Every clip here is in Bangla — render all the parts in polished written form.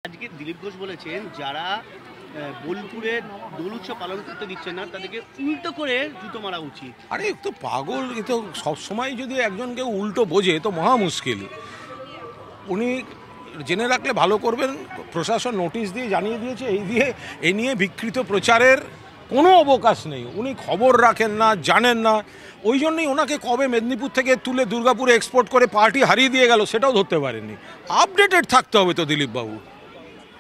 আজকে দিলীপ ঘোষ বলেছেন যারা বোলপুরে দোল উৎসব পালন করতে দিচ্ছে না তাদেরকে উল্টো করে জুতো মারা উচিত। আরে তো পাগল, এ তো সবসময় যদি একজনকে উল্টো বোঝে তো মহা মুশকিল। উনি জেনে রাখলে ভালো করবেন, প্রশাসন নোটিশ দিয়ে জানিয়ে দিয়েছে, এই নিয়ে বিকৃত প্রচারের কোনো অবকাশ নেই। উনি খবর রাখেন না, জানেন না, ওই জন্যই ওনাকে কবে মেদিনীপুর থেকে তুলে দুর্গাপুরে এক্সপোর্ট করে পার্টি হারিয়ে দিয়ে গেল সেটাও ধরতে পারেননি। আপডেটেড থাকতে হবে তো দিলীপবাবু।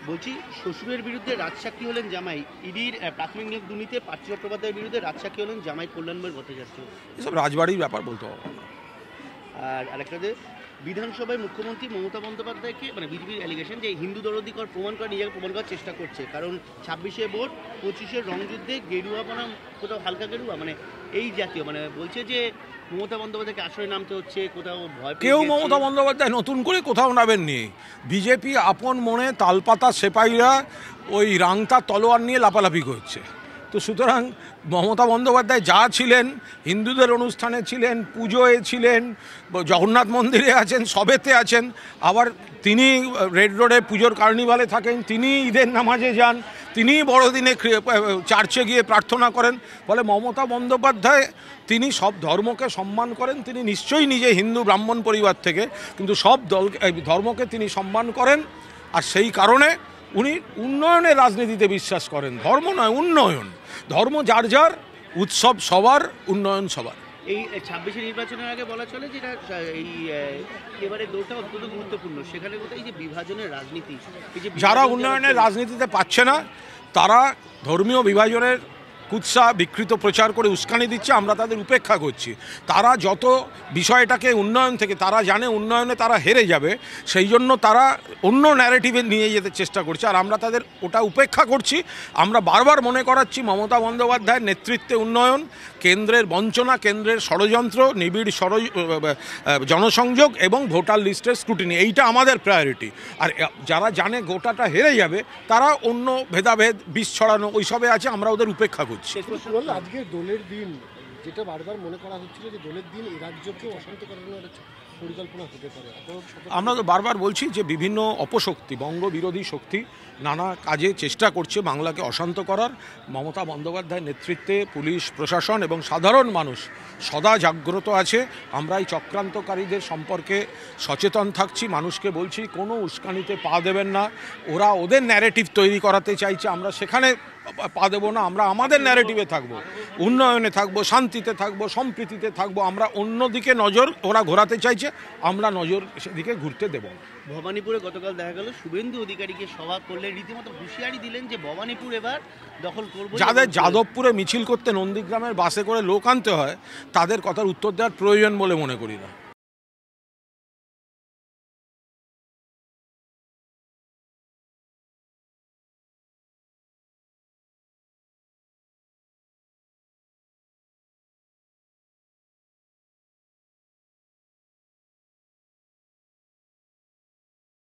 বলছি, শ্বশুরের বিরুদ্ধে রাজসাক্ষী হলেন জামাই, ইডির প্রাথমিক নিয়োগ দুর্নীতিতে পার্থ চট্টোপাধ্যায়ের বিরুদ্ধে রাজসাক্ষী হলেন জামাই কল্যাণময় ভট্টাচার্য। এসব রাজবাড়ির ব্যাপার বলতে হবে। আর আরেকটাতে বিধানসভায় মুখ্যমন্ত্রী মমতা বন্দ্যোপাধ্যায়কে বিজেপির অ্যালিগেশন যে হিন্দু দরদিকর প্রমাণ করা নিজেকে প্রমাণ করার চেষ্টা করছে, কারণ 26শে ভোট 25শে রংযুদ্ধে গেরুয়া বনাম কোথাও হালকা গেরুয়া এই জাতীয় বলছে যে মমতা বন্দ্যোপাধ্যায়কে আশ্রয় নামতে হচ্ছে, কোথাও ভয় কেউ মমতা বন্দ্যোপাধ্যায় নতুন করে কোথাও নামেননি। বিজেপি আপন মনে তালপাতা সেপাইরা ওই রাংতা তলোয়ার নিয়ে লাপালাপি করছে। তো সুতরাং মমতা বন্দ্যোপাধ্যায় যা ছিলেন, হিন্দুদের অনুষ্ঠানে ছিলেন, পুজোয় ছিলেন, জগন্নাথ মন্দিরে আছেন, সবেতে আছেন, আবার তিনি রেড রোডে পুজোর কার্নিভালে থাকেন, তিনি ঈদের নামাজে যান, তিনি বড়দিনে চার্চে গিয়ে প্রার্থনা করেন। ফলে মমতা বন্দ্যোপাধ্যায় তিনি সব ধর্মকে সম্মান করেন। তিনি নিশ্চয়ই নিজে হিন্দু ব্রাহ্মণ পরিবার থেকে, কিন্তু সব ধর্মকে তিনি সম্মান করেন। আর সেই কারণে উনি উন্নয়নের রাজনীতিতে বিশ্বাস করেন, ধর্ম নয়, উন্নয়ন। ধর্ম যার যার, উৎসব সবার, উন্নয়ন সবার। এই 26শে নির্বাচনের আগে বলা চলে যেটা এবারে দৌড়টা অত্যন্ত গুরুত্বপূর্ণ, সেখানে এই যে বিভাজনের রাজনীতি, যারা উন্নয়নের রাজনীতিতে পাচ্ছে না তারা ধর্মীয় বিভাজনের কুৎসা বিকৃত প্রচার করে উস্কানি দিচ্ছে, আমরা তাদের উপেক্ষা করছি। তারা যত বিষয়টাকে উন্নয়ন থেকে, তারা জানে উন্নয়নে তারা হেরে যাবে, সেই জন্য তারা অন্য ন্যারেটিভে নিয়ে যেতে চেষ্টা করছে, আর আমরা তাদের ওটা উপেক্ষা করছি। আমরা বারবার মনে করাচ্ছি মমতা বন্দ্যোপাধ্যায়ের নেতৃত্বে উন্নয়ন, কেন্দ্রের বঞ্চনা, কেন্দ্রের ষড়যন্ত্র, নিবিড় জনসংযোগ এবং ভোটার লিস্টের স্ক্রুটিনি, এইটা আমাদের প্রায়োরিটি। আর যারা জানে গোটাটা হেরে যাবে তারা অন্য ভেদাভেদ, বিষ ছড়ানো ওইসবে আছে, আমরা ওদের উপেক্ষা করছি। আজকে দোলের দিন, যেটা বারবার মনে করা হচ্ছিল যে দোলের দিন এই রাজ্যকে অশান্ত করানোর পরিকল্পনা হতে পারে, আমরা তো বারবার বলছি যে বিভিন্ন অপশক্তি, বঙ্গ বিরোধী শক্তি নানা কাজে চেষ্টা করছে বাংলাকে অশান্ত করার। মমতা বন্দ্যোপাধ্যায়ের নেতৃত্বে পুলিশ প্রশাসন এবং সাধারণ মানুষ সদা জাগ্রত আছে। আমরা এই চক্রান্তকারীদের সম্পর্কে সচেতন থাকছি, মানুষকে বলছি কোনো উস্কানিতে পা দেবেন না। ওরা ওদের ন্যারেটিভ তৈরি করাতে চাইছে, আমরা সেখানে পা দেবো না। আমরা আমাদের ন্যারেটিভে থাকবো, উন্নয়নে থাকবো, শান্তিতে থাকবো, সম্প্রীতিতে থাকবো। আমরা অন্যদিকে নজর ওরা ঘোরাতে চাইছে, আমরা নজর সেদিকে ঘুরতে দেব না। ভবানীপুরে গতকাল দেখা গেল শুভেন্দু অধিকারীকে সভা করলে রীতিমতো হুঁশিয়ারি দিলেন যে ভবানীপুর এবার দখল করবো। যাদের যাদবপুরে মিছিল করতে নন্দীগ্রামের বাসে করে লোক আনতে হয় তাদের কথার উত্তর দেওয়ার প্রয়োজন বলে মনে করি না।